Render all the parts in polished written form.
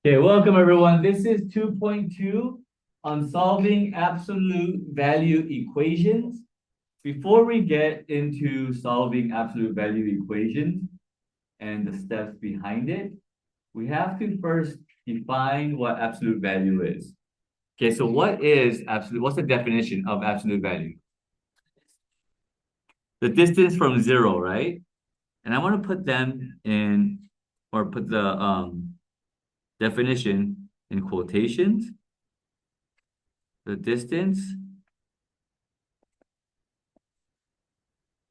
Okay, welcome everyone. This is 2.2 on solving absolute value equations. Before we get into solving absolute value equations and the steps behind it, we have to first define what absolute value is. Okay, so what's the definition of absolute value? The distance from zero, right? And I want to put them in, or put the definition in quotations. The distance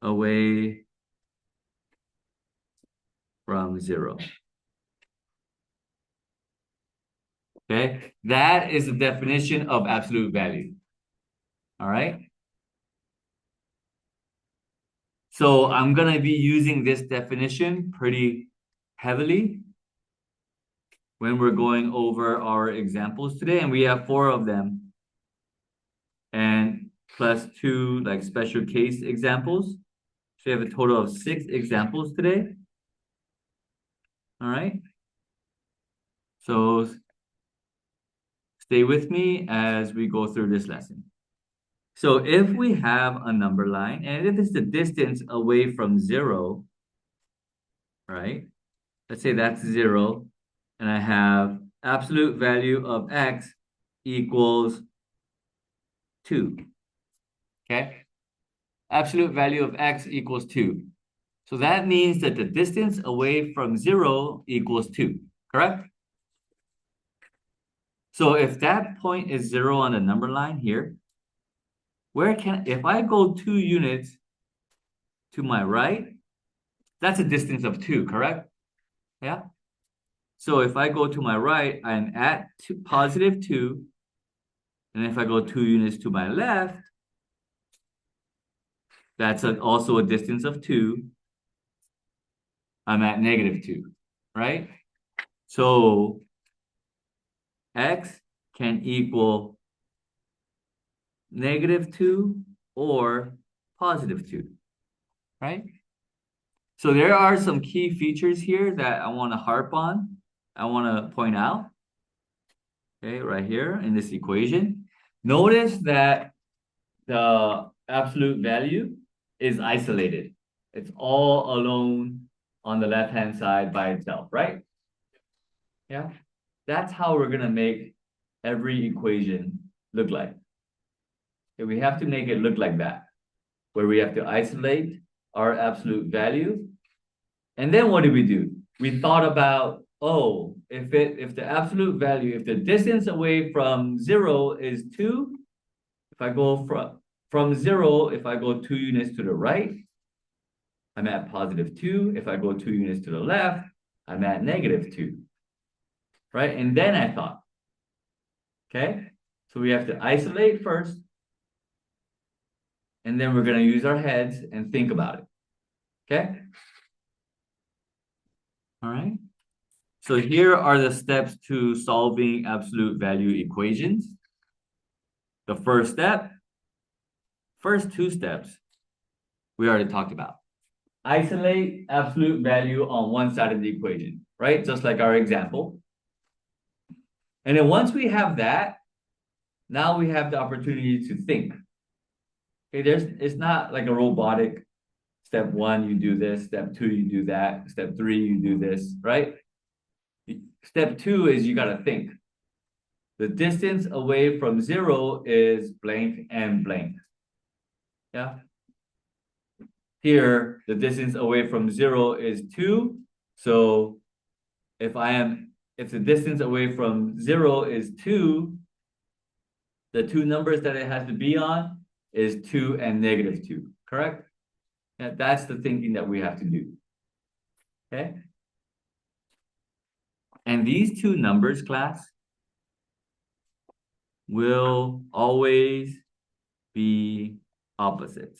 away from zero. Okay, that is the definition of absolute value. All right. So I'm gonna be using this definition pretty heavily when we're going over our examples today, and we have 4 of them, and plus 2 like special case examples. So we have a total of 6 examples today. All right. So stay with me as we go through this lesson. So if we have a number line, and if it's the distance away from zero, right? Let's say that's 0, and I have absolute value of x equals 2. Okay? Absolute value of x equals 2. So that means that the distance away from 0 equals 2, correct? So if that point is 0 on the number line here, if I go 2 units to my right, that's a distance of 2, correct? Yeah? So if I go to my right, I'm at positive 2. And if I go 2 units to my left, that's also a distance of 2. I'm at negative 2, right? So x can equal negative 2 or positive 2, right? So there are some key features here that I want to harp on. I want to point out, okay, right here in this equation. Notice that the absolute value is isolated. It's all alone on the left-hand side by itself, right? Yeah. That's how we're gonna make every equation look like. Okay, we have to make it look like that, where we have to isolate our absolute value. And then what do? We thought about, oh, if the absolute value, if the distance away from 0 is 2, if I go from 0, if I go 2 units to the right, I'm at positive 2. If I go 2 units to the left, I'm at negative 2. Right? And then I thought, okay, so we have to isolate first, and then we're going to use our heads and think about it. Okay? All right. So here are the steps to solving absolute value equations. The first 2 steps, we already talked about. Isolate absolute value on one side of the equation, right? Just like our example. And then once we have that, now we have the opportunity to think. Okay, it's not like a robotic step 1, you do this, step 2, you do that, step 3, you do this, right? Step 2 is you got to think. The distance away from 0 is blank and blank. Yeah. Here, the distance away from 0 is 2. So if the distance away from 0 is 2, the 2 numbers that it has to be on is 2 and negative 2, correct? Yeah, that's the thinking that we have to do. Okay? And these 2 numbers, class, will always be opposites.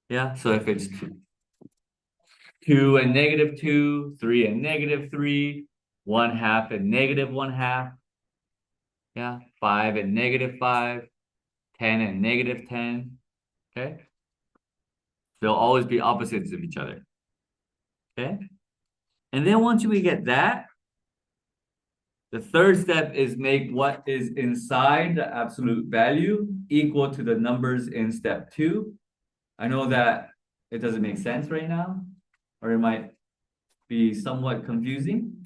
Yeah, so if it's 2 and negative 2, 3 and negative 3, 1/2 and negative 1/2, yeah, 5 and negative 5, 10 and negative 10, okay? They'll always be opposites of each other. okay? And then once we get that, the third step is make what is inside the absolute value equal to the numbers in step 2. I know that it doesn't make sense right now, or it might be somewhat confusing.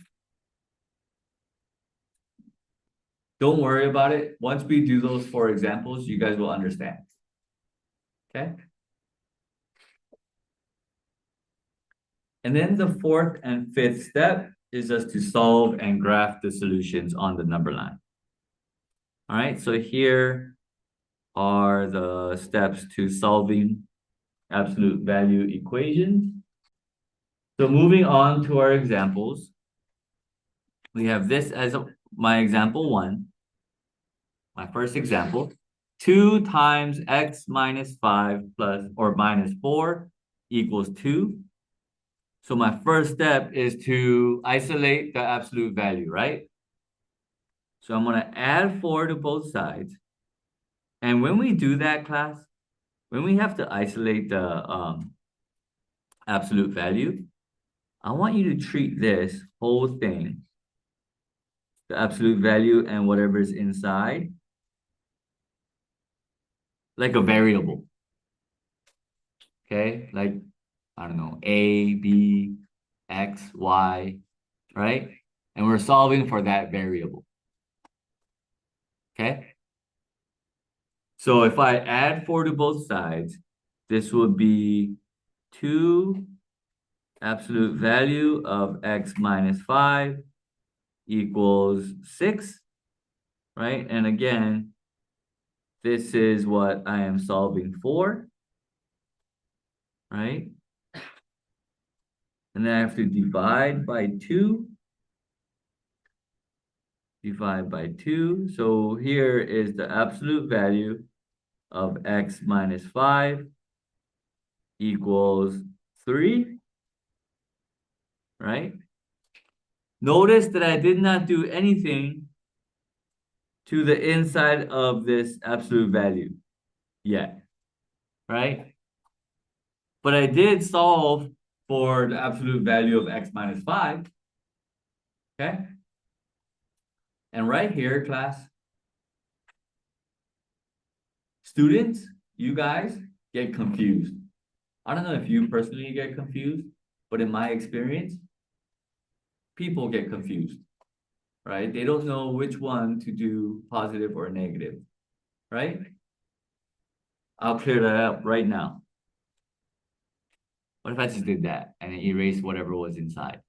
Don't worry about it. Once we do those 4 examples, you guys will understand. Okay? And then the 4th and 5th step is just to solve and graph the solutions on the number line. All right, so here are the steps to solving absolute value equations. So moving on to our examples, we have this as my example 1, my first example. 2 times x minus 5 plus or minus 4 equals 2. So my first step is to isolate the absolute value, right? So I'm going to add 4 to both sides. And when we do that, class, when we have to isolate the absolute value, I want you to treat this whole thing, the absolute value and whatever is inside, like a variable. Okay? Like, I don't know, A, B, X, Y, right? And we're solving for that variable. Okay? So if I add 4 to both sides, this would be 2 absolute value of x minus 5 equals 6, right? And again, this is what I am solving for, right? And then I have to divide by 2. Divide by 2. So here is the absolute value of x minus 5 equals 3, right? Notice that I did not do anything to the inside of this absolute value yet, right? But I did solve for the absolute value of x minus 5, okay? And right here, class, students, you guys get confused. I don't know if you personally get confused, but in my experience, people get confused, right? They don't know which one to do, positive or negative, right? I'll clear that up right now. What if I just did that and erased whatever was inside?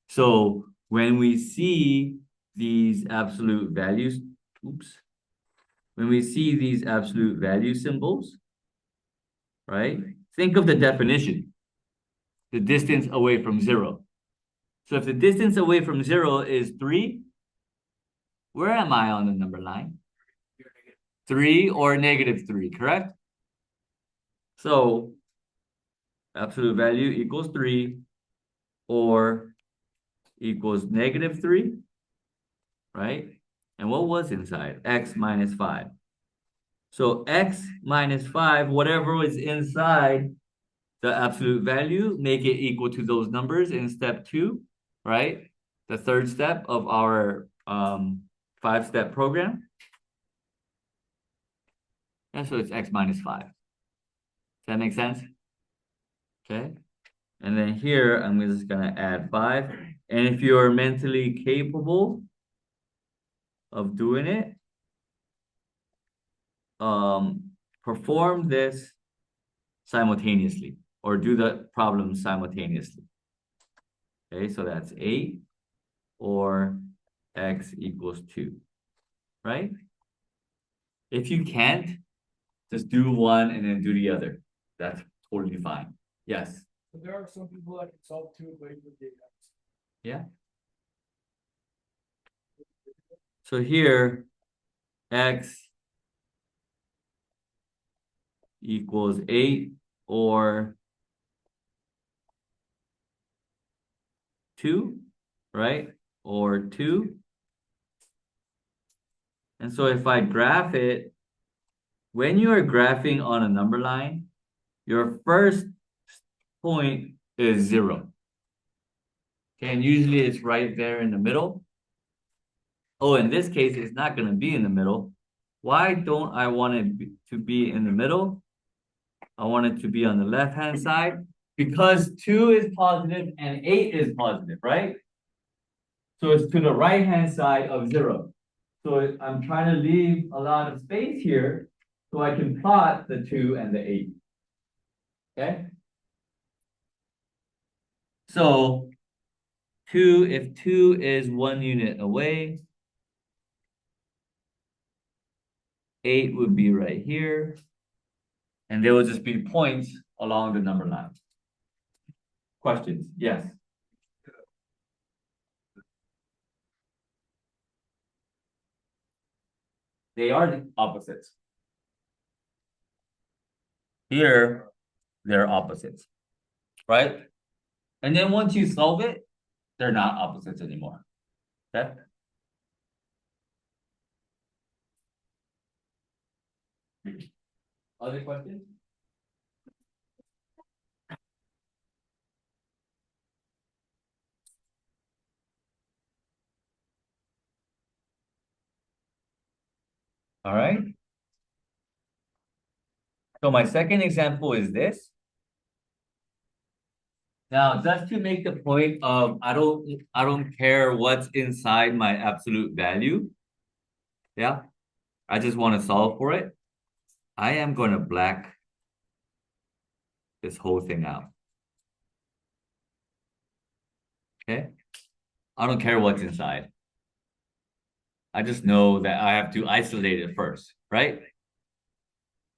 So when we see these absolute values, when we see these absolute value symbols, right? Think of the definition, the distance away from 0. So if the distance away from 0 is 3, where am I on the number line? 3 or negative 3, correct? So absolute value equals 3 or equals negative 3, right? And what was inside? X minus 5. So x minus 5, whatever was inside the absolute value, make it equal to those numbers in step 2, right? The third step of our 5-step program. And so it's x minus 5. Does that make sense? Okay. And then here, I'm just going to add 5. And if you're mentally capable of doing it, perform this simultaneously or do the problem simultaneously. Okay, so that's 8 or x equals 2, right? If you can't, just do one and then do the other. That's totally fine. Yes. But there are some people that can solve 2 equations with data. Yeah. So here, x equals 8 or 2, right? Or 2. And so if I graph it, when you are graphing on a number line, your first point is 0. Okay, and usually it's right there in the middle. Oh, in this case, it's not going to be in the middle. Why don't I want it to be in the middle? I want it to be on the left-hand side because 2 is positive and 8 is positive, right? So it's to the right-hand side of 0. So I'm trying to leave a lot of space here so I can plot the 2 and the 8. Okay? So if 2 is 1 unit away, 8 would be right here. And there will just be points along the number line. Questions? Yes. They are the opposites. Here, they're opposites, right? And then once you solve it, they're not opposites anymore. Okay? Other questions? All right. So my second example is this. Now, just to make the point of I don't care what's inside my absolute value. Yeah. I just want to solve for it. I am going to black this whole thing out. Okay? I don't care what's inside. I just know that I have to isolate it first, right?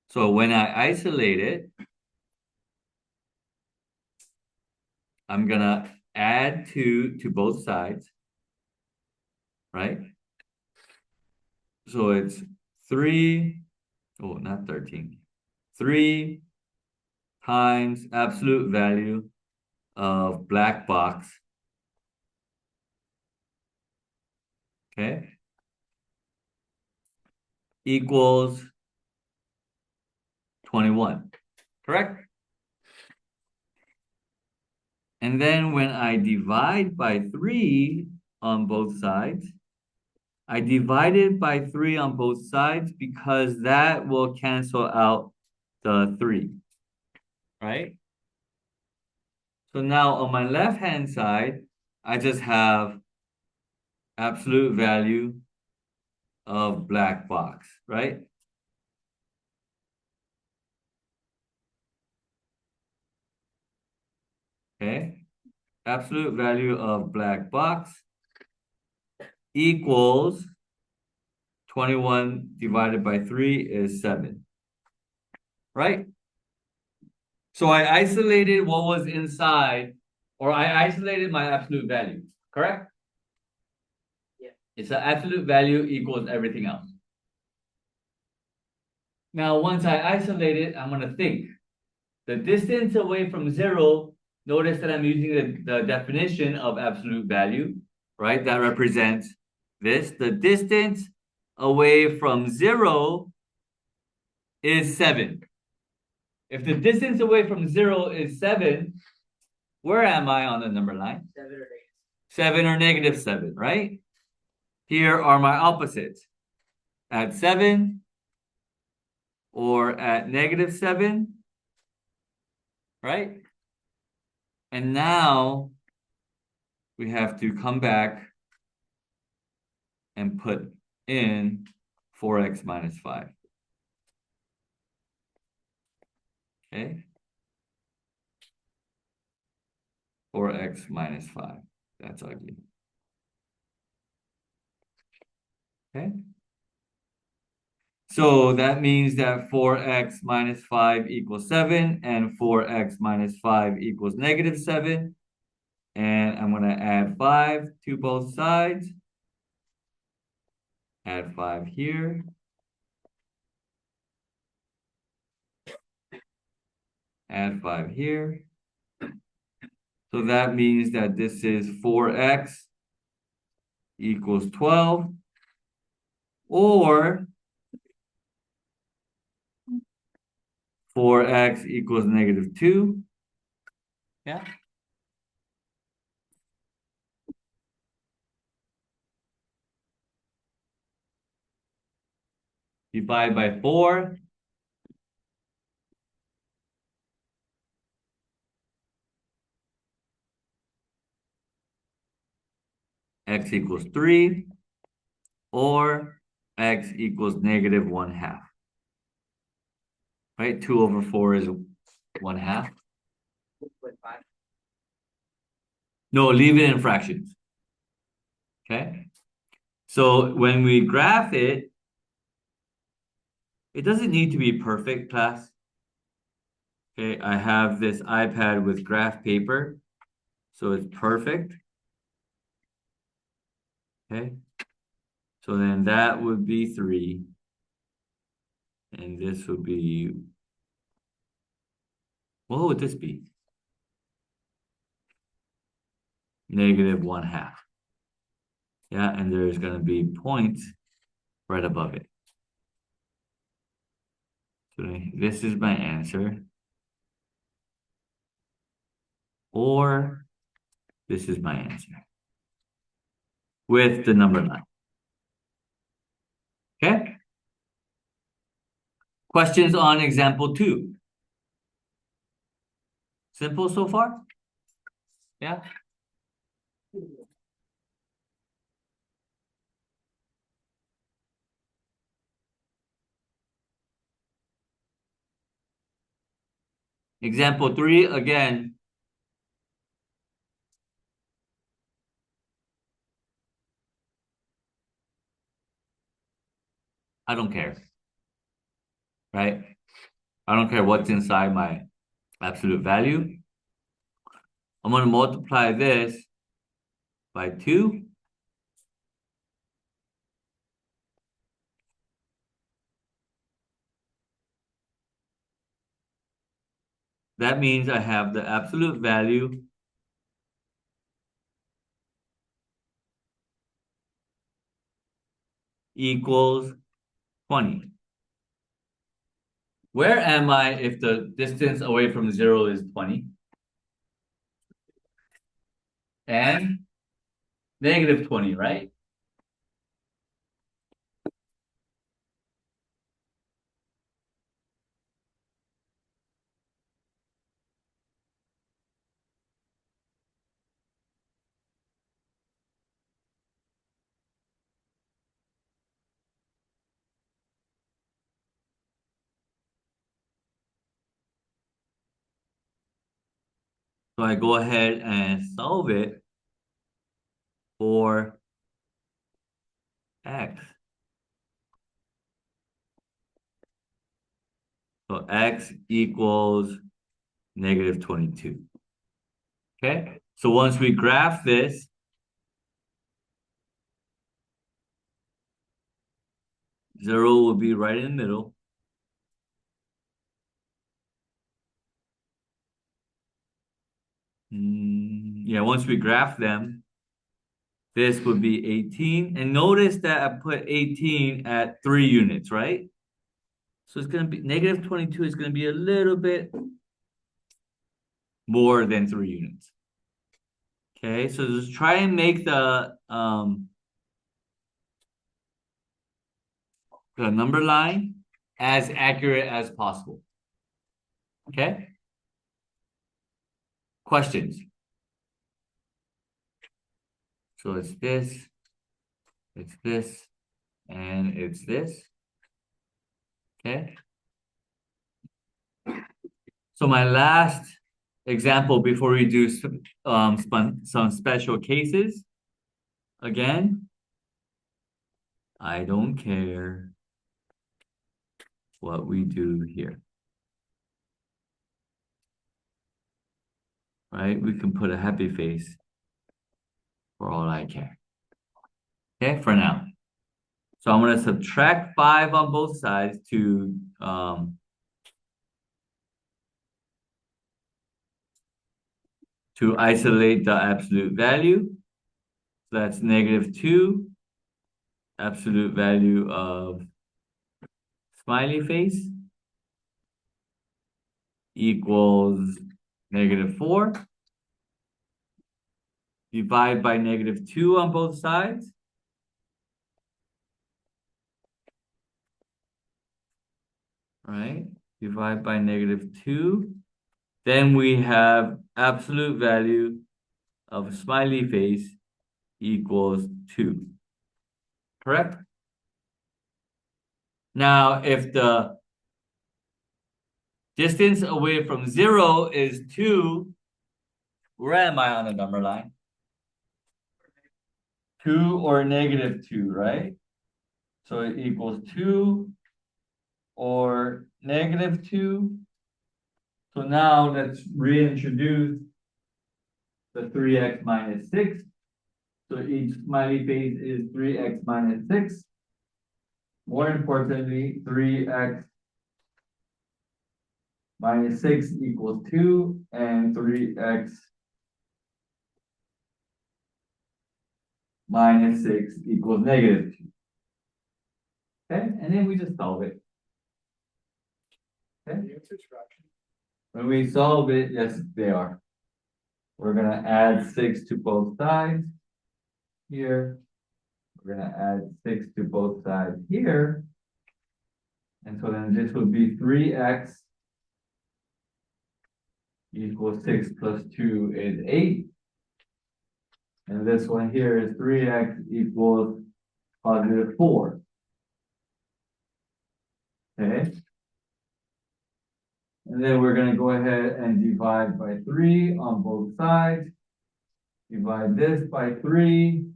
So when I isolate it, I'm gonna add 2 to both sides, right? So it's 3, oh, not 13. 3 times absolute value of black box, okay, equals 21, correct? And then when I divide by 3 on both sides, I divided by 3 on both sides because that will cancel out the 3, right? So now on my left-hand side, I just have absolute value of black box, right? Okay. Absolute value of black box equals 21 divided by 3 is 7, right? So I isolated what was inside, or I isolated my absolute value, correct? Yeah. It's an absolute value equals everything else. Now, once I isolate it, I'm going to think. The distance away from 0, notice that I'm using the definition of absolute value, right? That represents this. The distance away from 0 is 7. If the distance away from 0 is 7, where am I on the number line? 7 or negative 7, right? Here are my opposites. At 7 or at negative 7, right? And now we have to come back and put in 4x minus 5. Okay? 4x minus 5. That's ugly. Okay? So that means that 4x minus 5 equals 7 and 4x minus 5 equals negative 7. And I'm going to add 5 to both sides. Add 5 here. Add 5 here. So that means that this is 4x equals 12. Or 4x equals negative 2. Yeah. divide by 4. X equals 3, or x equals negative 1/2. Right? 2 over 4 is 1/2. No, leave it in fractions. Okay? So when we graph it, it doesn't need to be perfect, class. Okay, I have this iPad with graph paper, so it's perfect. Okay, so then that would be 3. And this would be, what would this be? Negative 1/2. Yeah, and there's going to be points right above it. So this is my answer. Or this is my answer. With the number line. Okay? Questions on example 2? Simple so far? Yeah? Example 3, again, I don't care, right? I don't care what's inside my absolute value. I'm going to multiply this by 2. That means I have the absolute value equals 20. Where am I if the distance away from 0 is 20? And negative 20, right? So I go ahead and solve it for x. So x equals negative 22. Okay, so once we graph this, 0 will be right in the middle. Yeah, once we graph them, this would be 18. And notice that I put 18 at 3 units, right? So it's going to be negative 22 is going to be a little bit more than 3 units. Okay, so just try and make the number line as accurate as possible. Okay? Questions? So it's this, and it's this. Okay? So my last example before we do some special cases. Again, I don't care what we do here. Right? We can put a happy face for all I care. Okay, for now. So I'm going to subtract 5 on both sides to isolate the absolute value. So that's negative 2, absolute value of smiley face equals negative 4. Divide by negative 2 on both sides. right? Divide by -2. Then we have absolute value of smiley face equals 2. Correct? Now, if the distance away from 0 is 2, where am I on the number line? 2 or -2, right? So it equals 2 or -2. So now let's reintroduce the 3x minus 6. So each smiley face is 3x minus 6. More importantly, 3x minus 6 equals 2, and 3x minus 6 equals -2. Okay, and then we just solve it. Okay, The answer's fraction. when we solve it, yes, they are. We're gonna add 6 to both sides here. We're gonna add 6 to both sides here. And so then this would be 3x equals 6 plus 2 is 8. And this one here is 3x equals +4. Okay. And then we're gonna go ahead and divide by 3 on both sides. Divide this by 3,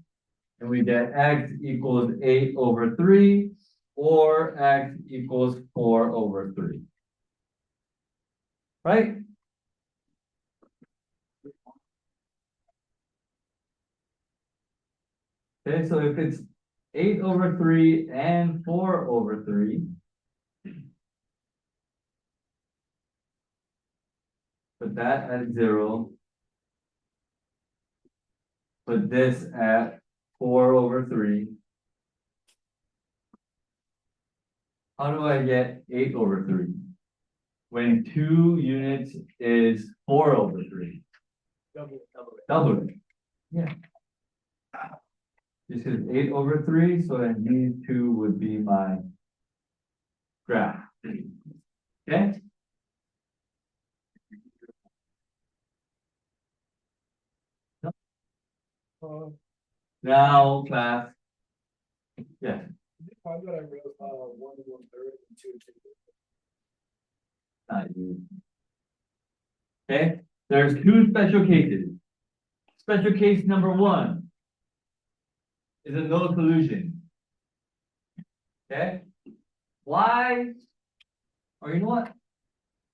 and we get x equals 8/3, or x equals 4/3. Right? Okay, so if it's 8/3 and 4/3, put that at 0. Put this at 4/3. How do I get 8/3? When 2 units is 4/3. Double it. Double it. Yeah. This is 8/3, so then these two would be my graph. Okay? Now, class. Yeah. Find that I wrote 1 1/3 and 2 2. Not you. Okay, there's 2 special cases. Special case number 1 is a no solution. Okay, why? Or you know what?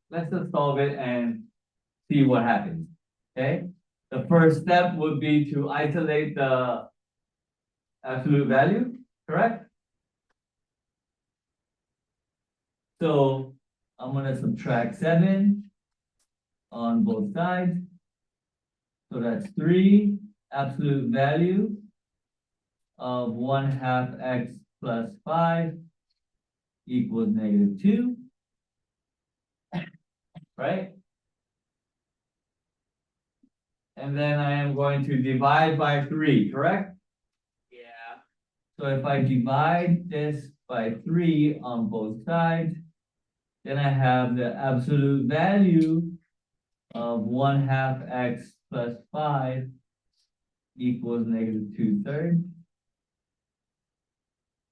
Let's just solve it and see what happens. Okay, the first step would be to isolate the absolute value, correct? So I'm gonna subtract 7 on both sides. So that's 3 absolute value of 1/2 x plus 5 equals -2. Right? And then I am going to divide by 3, correct? Yeah. So if I divide this by 3 on both sides, then I have the absolute value of 1/2 x plus 5 equals -2/3.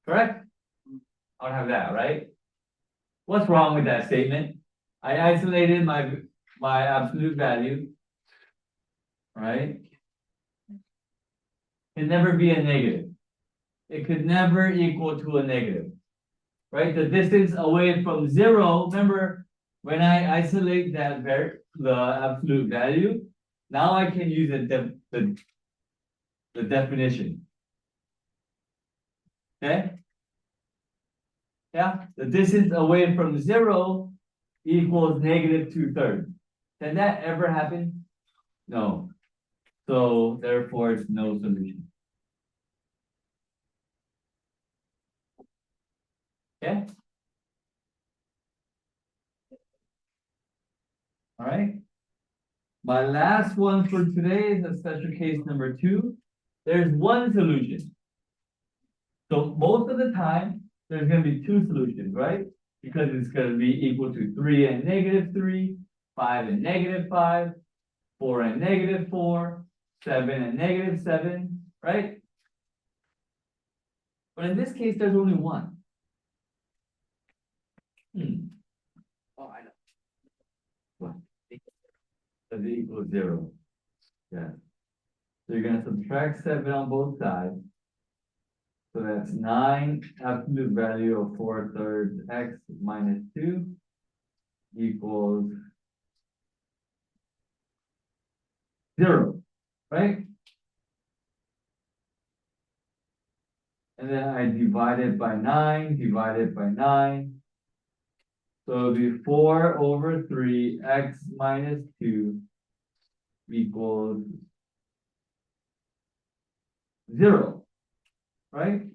Correct? I don't have that, right? What's wrong with that statement? I isolated my absolute value, right? Can never be a negative. It could never equal to a negative, right? The distance away from 0, remember, when I isolate that the absolute value, now I can use the definition. Okay? Yeah, the distance away from 0 equals -2/3. Can that ever happen? No. So therefore it's no solution. Okay? All right. My last one for today is a special case number 2. There's one solution. So most of the time, there's going to be 2 solutions, right? because it's gonna be equal to 3 and -3, 5 and -5, 4 and -4, 7 and -7, right? But in this case, there's only one. Oh, I know. What? Does it equal 0? Yeah. So you're gonna subtract 7 on both sides. So that's 9 absolute value of 4/3 x minus 2 equals 0, right? And then I divide it by 9, divide it by 9. So it'll be 4/3 x minus 2 equals 0, right?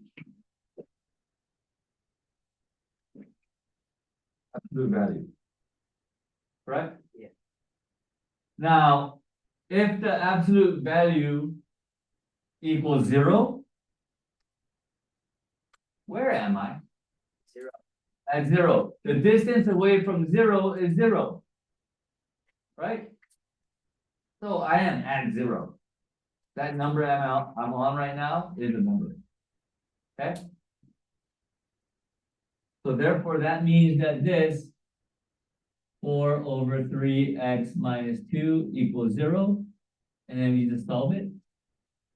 Absolute value. Correct? Yeah. Now, if the absolute value equals 0, where am I? 0. At 0. The distance away from 0 is 0. Right? So I am at 0. That number I'm on right now is a number. Okay? So therefore that means that this 4/3 x minus 2 equals 0. And then we just solve it.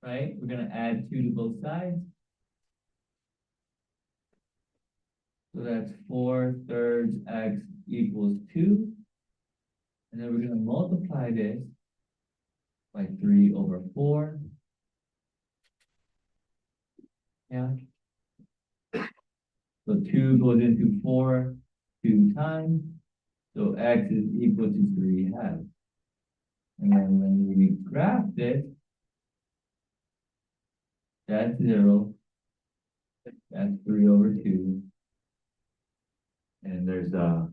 Right? We're gonna add 2 to both sides. So that's 4/3 x equals 2. And then we're gonna multiply this by 3/4. Yeah. So 2 goes into 4 2 times. So x is equal to 3/2. And then when we graph this, that's 0. That's 3/2. And there's a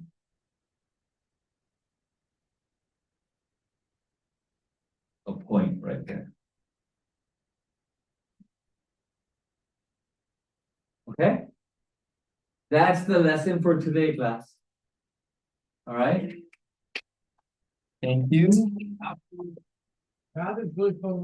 point right there. Okay? That's the lesson for today, class. All right? Thank you. How does good phone